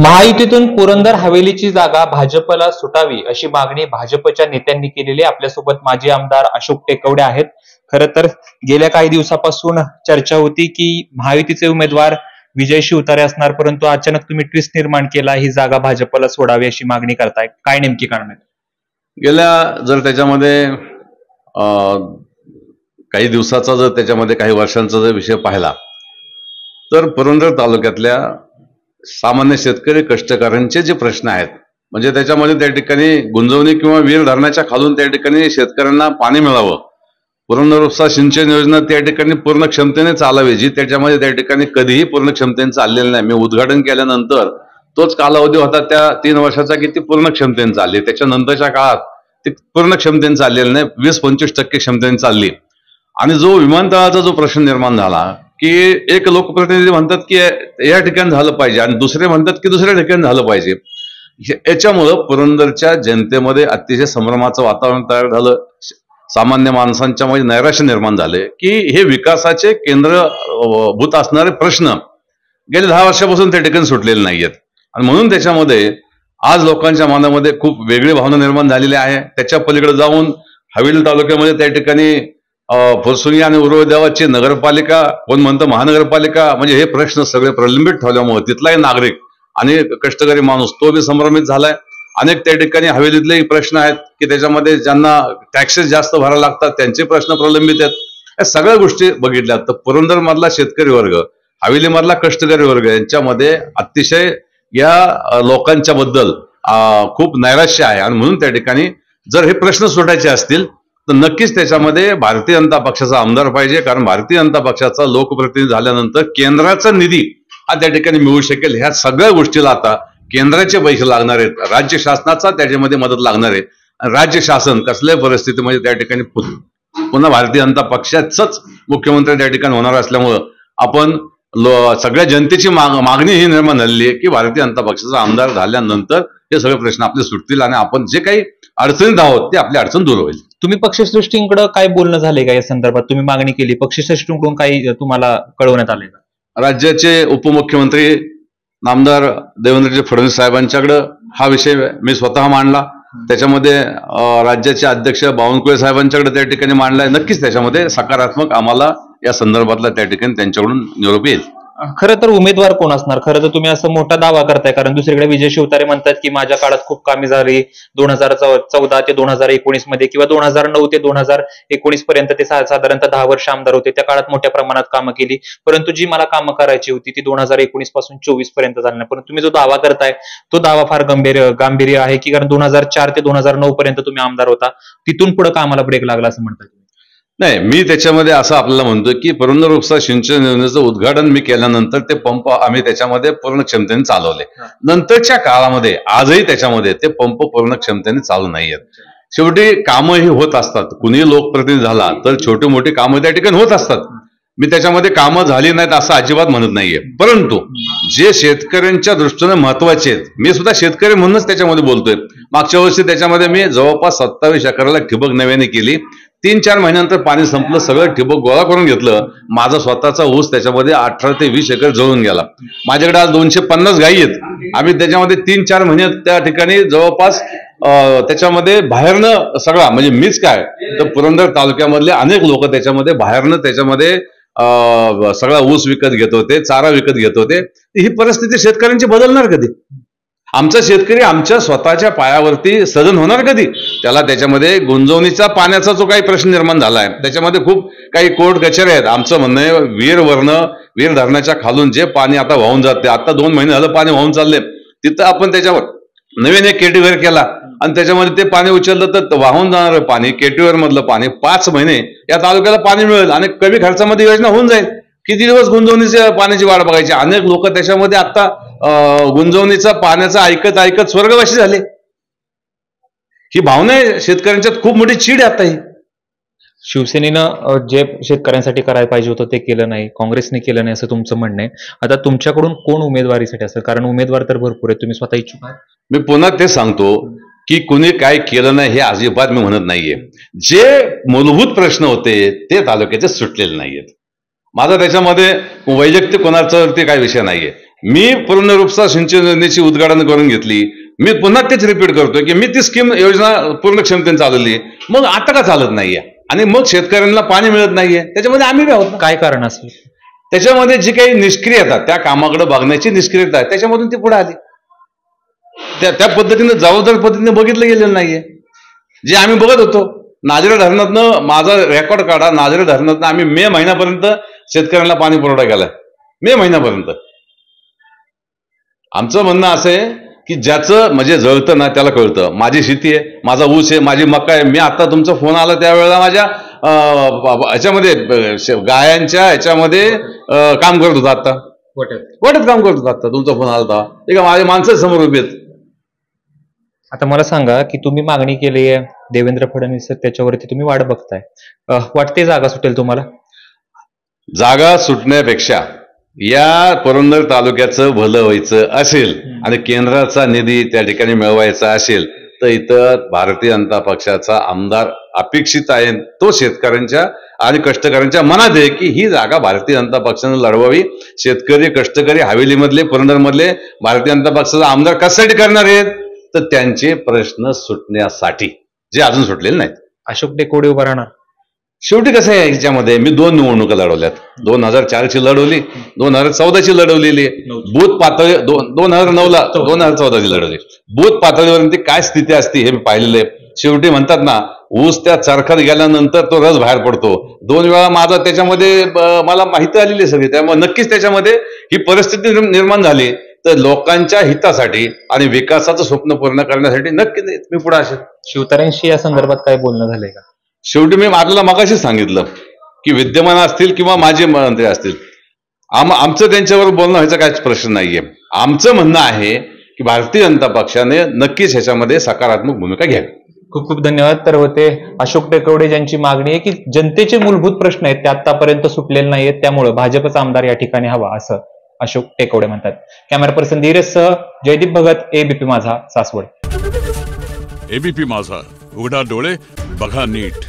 महायुतीतून पुरंदर हवेलीची जागा भाजपला सुटावी अशी मागणी भाजपच्या नेत्यांनी केलेली आहे. आपल्यासोबत माजी आमदार अशोक टेकवडे आहेत. खरं तर गेल्या काही दिवसापासून चर्चा होती की महायुतीचे उमेदवार विजय शिवतारे असणार, परंतु अचानक तुम्ही ट्विस्ट निर्माण केला, ही जागा भाजपला सोडावी अशी मागणी करताय. काय नेमकी कारण आहे? गेल्या जर त्याच्यामध्ये काही दिवसाचा जर त्याच्यामध्ये काही वर्षांचा जर विषय पाहिला तर पुरंदर तालुक्यातल्या सामान्य शेतकरी कष्टकऱ्यांचे जे प्रश्न आहेत, म्हणजे त्याच्यामध्ये त्या ठिकाणी गुंजवणी किंवा वीर धरणाच्या खालून त्या ठिकाणी शेतकऱ्यांना पाणी मिळावं, पुरंदर उपसा सिंचन योजना त्या ठिकाणी पूर्ण क्षमतेने चालावी, जी त्याच्यामध्ये त्या ठिकाणी कधीही पूर्ण क्षमतेने चाललेली नाही. मी उद्घाटन केल्यानंतर तोच कालावधी होता त्या 3 वर्षाचा की ती पूर्ण क्षमतेने चालली. त्याच्यानंतरच्या काळात ती पूर्ण क्षमतेने चाललेली नाही, 20-25% क्षमतेने चालली. आणि जो विमानतळाचा जो प्रश्न निर्माण झाला की एक लोकप्रतिनिधी म्हणतात की या ठिकाणी झालं पाहिजे आणि दुसरे म्हणतात की दुसऱ्या ठिकाणी झालं पाहिजे. याच्यामुळं पुरंदरच्या जनतेमध्ये अतिशय संभ्रमाचं वातावरण तयार झालं. सामान्य माणसांच्या मध्ये नैराश्य निर्माण झाले की हे विकासाचे केंद्रभूत असणारे प्रश्न गेले 10 वर्षापासून त्या ठिकाणी सुटलेले नाहीयेत. आणि म्हणून त्याच्यामध्ये आज लोकांच्या मनामध्ये खूप वेगळी भावना निर्माण झालेली आहे. त्याच्या पलीकडे जाऊन हवेली तालुक्यामध्ये त्या ठिकाणी फुरसुंगी आणि उर्वदेवाची नगरपालिका, कोण म्हणतं महानगरपालिका, म्हणजे हे प्रश्न सगळे प्रलंबित ठेवल्यामुळे तिथलाही नागरिक आणि कष्टकरी माणूस तो बी संभ्रमित झालाय. अनेक त्या ठिकाणी हवेलीतलेही प्रश्न आहेत की त्याच्यामध्ये ज्यांना टॅक्सेस जास्त भरायला लागतात त्यांचे प्रश्न प्रलंबित आहेत. या सगळ्या गोष्टी बघितल्या तर पुरंदर मधला शेतकरी वर्ग, हवेली मधला कष्टकरी वर्ग यांच्यामध्ये अतिशय या लोकांच्या बद्दल खूप नैराश्य आहे. आणि म्हणून त्या ठिकाणी जर हे प्रश्न सुटायचे असतील तर नक्कीच त्याच्यामध्ये भारतीय जनता पक्षाचा आमदार पाहिजे, कारण भारतीय जनता पक्षाचा लोकप्रतिनिधी झाल्यानंतर केंद्राचा निधी हा त्या ठिकाणी मिळू शकेल. ह्या सगळ्या गोष्टीला आता केंद्राचे पैसे लागणार आहेत, राज्य शासनाचा त्याच्यामध्ये मदत लागणार आहे. राज्य शासन कसल्याही परिस्थितीमध्ये त्या ठिकाणी पुन्हा भारतीय जनता पक्षाचंच मुख्यमंत्री त्या ठिकाणी होणार असल्यामुळं आपण सगळ्या जनतेची मागणी ही निर्माण झालेली आहे की भारतीय जनता पक्षाचा आमदार झाल्यानंतर हे सगळे प्रश्न आपले सुटतील आणि आपण जे काही अडचणीत आहोत ते आपली अडचण दूर होईल. तुम्ही पक्षश्रेष्ठींकडे काय बोलणं झालंय का या संदर्भात? तुम्ही मागणी केली, पक्षश्रेष्ठींकडून काही तुम्हाला कळवण्यात आलंय का? राज्याचे उपमुख्यमंत्री नामदार देवेंद्रजी फडणवीस साहेबांच्याकडे हा विषय मी स्वतः मांडला. त्याच्यामध्ये राज्याचे अध्यक्ष बावनकुळे साहेबांच्याकडे त्या ठिकाणी मांडलाय. नक्कीच त्याच्यामध्ये सकारात्मक आम्हाला या संदर्भातला त्या ठिकाणी त्यांच्याकडून निरोप येईल. खरं तर उमेदवार कोण असणार? खरं तर तुम्ही असं मोठा दावा करताय, कारण दुसरीकडे विजय शिवतारे म्हणतात की माझ्या काळात खूप कामे झाली 2014 ते 2019 मध्ये किंवा 2009 ते 2019 पर्यंत ते साधारणतः 10 वर्ष आमदार होते. त्या काळात मोठ्या प्रमाणात कामं केली, परंतु जी मला कामं करायची होती ती 2019 पासून 24 पर्यंत झाली नाही. परंतु तुम्ही जो दावा करताय तो दावा फार गांभीर्य आहे की, कारण 2004 ते 2009 पर्यंत तुम्ही आमदार होता, तिथून पुढे कामाला ब्रेक लागला असं म्हणतात. नाही, मी त्याच्यामध्ये असं आपल्याला म्हणतो की पुरंदर उपसा सिंचन योजनेचं उद्घाटन मी केल्यानंतर ते पंप आम्ही त्याच्यामध्ये पूर्ण क्षमतेने चालवले. नंतरच्या काळामध्ये आजही त्याच्यामध्ये ते पंप पूर्ण क्षमतेने चालू नाहीयेत. शेवटी कामं ही होत असतात. कुणी लोकप्रतिनिधी झाला तर छोटी मोठी कामं त्या ठिकाणी होत असतात. मी त्याच्यामध्ये कामं झाली नाहीत असं अजिबात म्हणत नाहीये, परंतु जे शेतकऱ्यांच्या दृष्टीने महत्वाचे आहेत, मी सुद्धा शेतकरी म्हणूनच त्याच्यामध्ये बोलतोय. मागच्या वर्षी त्याच्यामध्ये मी जवळपास 27 एकराला ठिबक नव्याने केली. 3-4 महिन्यानंतर पाणी संपलं, सगळं ठिबक गोळा करून घेतलं. माझा स्वतःचा ऊस त्याच्यामध्ये 18 ते 20 एकर जळून गेला. माझ्याकडे आज 250 गायी आहेत. आम्ही त्याच्यामध्ये 3-4 महिन्यात त्या ठिकाणी जवळपास त्याच्यामध्ये बाहेरनं सगळा, म्हणजे मीच काय तर पुरंदर तालुक्यामधले अनेक लोक त्याच्यामध्ये बाहेरनं त्याच्यामध्ये सगळा ऊस विकत घेत होते, चारा विकत घेत होते. ही परिस्थिती शेतकऱ्यांची बदलणार कधी? आमचा शेतकरी आमच्या स्वतःच्या पायावरती सधन होणार कधी? त्याला त्याच्यामध्ये गुंजवणीचा पाण्याचा जो काही प्रश्न निर्माण झालाय त्याच्यामध्ये खूप काही कोर्ट कचेऱ्या आहेत. आमचं म्हणणं आहे वीर धरणाच्या खालून जे पाणी आता वाहून जाते, आता 2 महिने झालं पाणी वाहून चालले, तिथं आपण त्याच्यावर नवीन एक केटीवेर केला आणि त्याच्यामध्ये ते पाणी उचललं तर वाहून जाणारं पाणी, केटीवेर मधलं पाणी 5 महिने या तालुक्याला पाणी मिळेल आणि कमी खर्चामध्ये योजना होऊन जाईल. किती दिवस गुंजवणीच्या पाण्याची वाट बघायची? अनेक लोक त्याच्यामध्ये आता गुंजवणीचा पाण्याचा ऐकत ऐकत स्वर्गवासी झाले. ही भावना आहे शेतकऱ्यांच्यात, खूप मोठी चीड आहे आता. ही शिवसेनेनं जे शेतकऱ्यांसाठी करायला पाहिजे होतं ते केलं नाही, काँग्रेसने केलं नाही असं तुमचं म्हणणं आहे. आता तुमच्याकडून कोण उमेदवारीसाठी असेल? कारण उमेदवार तर भरपूर आहेत, तुम्ही स्वतः इच्छुक आहात. मी पुन्हा ते सांगतो की कुणी काय केलं नाही हे अजिबात मी म्हणत नाहीये. जे मूलभूत प्रश्न होते ते तालुक्याचे सुटलेले नाहीयेत. माझा त्याच्यामध्ये वैयक्तिक कोणाचा काही विषय नाहीये. मी पुरंदर उपसा सिंचन योजनेची उद्घाटन करून घेतली, मी पुन्हा तेच रिपीट करतोय की मी ती स्कीम योजना पूर्ण क्षमतेने चालवली, मग आता का चालत नाहीये आणि मग शेतकऱ्यांना पाणी मिळत नाहीये, त्याच्यामध्ये आम्ही बी आहोत. काय कारण असेल? त्याच्यामध्ये जी काही निष्क्रियता, त्या कामाकडे बघण्याची निष्क्रियता आहे, त्याच्यामधून ती पुढे आली. त्या पद्धतीने जबाबदार पद्धतीने बघितलं गेलेलं नाहीये. जे आम्ही बघत होतो नाझरे धरणातनं, माझा रेकॉर्ड काढा, नाझरे धरणातनं आम्ही मे महिन्यापर्यंत शेतकऱ्यांना पाणी पुरवठा केलाय. मे महिन्यापर्यंत. आमचं म्हणणं असं आहे की ज्याचं म्हणजे जळतं ना त्याला कळतं. माझी शेती आहे, माझा ऊस आहे, माझी मका आहे. मी आता तुमचा फोन आला त्यावेळेला माझ्या ह्याच्यामध्ये गायांच्या ह्याच्यामध्ये काम करत होतो, आता वाटत काम करत होतो. आता तुमचा फोन आला होता, ठीक आहे, माझे माणसं समोर उभी आहेत. आता मला सांगा की तुम्ही मागणी केली आहे देवेंद्र फडणवीस, त्याच्यावरती तुम्ही वाट बघताय, वाटते जागा सुटेल तुम्हाला? जागा सुटण्यापेक्षा या पुरंदर तालुक्याचं भलं व्हायचं असेल आणि केंद्राचा निधी त्या ठिकाणी मिळवायचा असेल तर इथं भारतीय जनता पक्षाचा आमदार अपेक्षित आहे. तो शेतकऱ्यांच्या आणि कष्टकऱ्यांच्या मनात आहे की ही जागा भारतीय जनता पक्षानं लढवावी. शेतकरी, कष्टकरी, हवेलीमधले, पुरंदरमधले भारतीय जनता पक्षाचा आमदार कशासाठी करणार आहेत तर त्यांचे प्रश्न सुटण्यासाठी, जे अजून सुटलेले नाहीत. अशोक टेकोडे उभा राहणार. शेवटी कसं आहे, याच्यामध्ये मी 2 निवडणुका लढवल्यात. 2004ची लढवली, 2014ची लढवलेली, बूथ पातळी 2009ला 2014ची लढवली. बूथ पातळीवरती काय स्थिती असते हे मी पाहिलेलं आहे. शेवटी म्हणतात ना, ऊस त्या चरखत गेल्यानंतर तो रस बाहेर पडतो. 2 वेळा माझा त्याच्यामध्ये मला माहिती आलेली सगळी, त्यामुळे नक्कीच त्याच्यामध्ये ही परिस्थिती निर्माण झाली तर लोकांच्या हितासाठी आणि विकासाचं स्वप्न पूर्ण करण्यासाठी नक्की मी पुढे असेल. शिवतारेंशी या संदर्भात काय बोलणं झालंय का? शेवटी मी आपल्याला मगाशीच सांगितलं की विद्यमान असतील किंवा माजी मंत्री असतील, आमचं त्यांच्यावर बोलणं व्हायचा काहीच प्रश्न नाहीये. आमचं म्हणणं आहे की भारतीय जनता पक्षाने नक्कीच ह्याच्यामध्ये सकारात्मक भूमिका घ्यावी. खूप खूप धन्यवाद. तर होते अशोक टेकोडे, ज्यांची मागणी आहे की जनतेचे मूलभूत प्रश्न आहेत ते आतापर्यंत सुटलेले नाहीयेत, त्यामुळे भाजपचा आमदार या ठिकाणी हवा, असं अशोक टेकोडे म्हणतात. कॅमेरा पर्सन धीरजसह जयदीप भगत, एबीपी माझा, सासवड. एबीपी माझा, उघडा डोळे बघा नीट.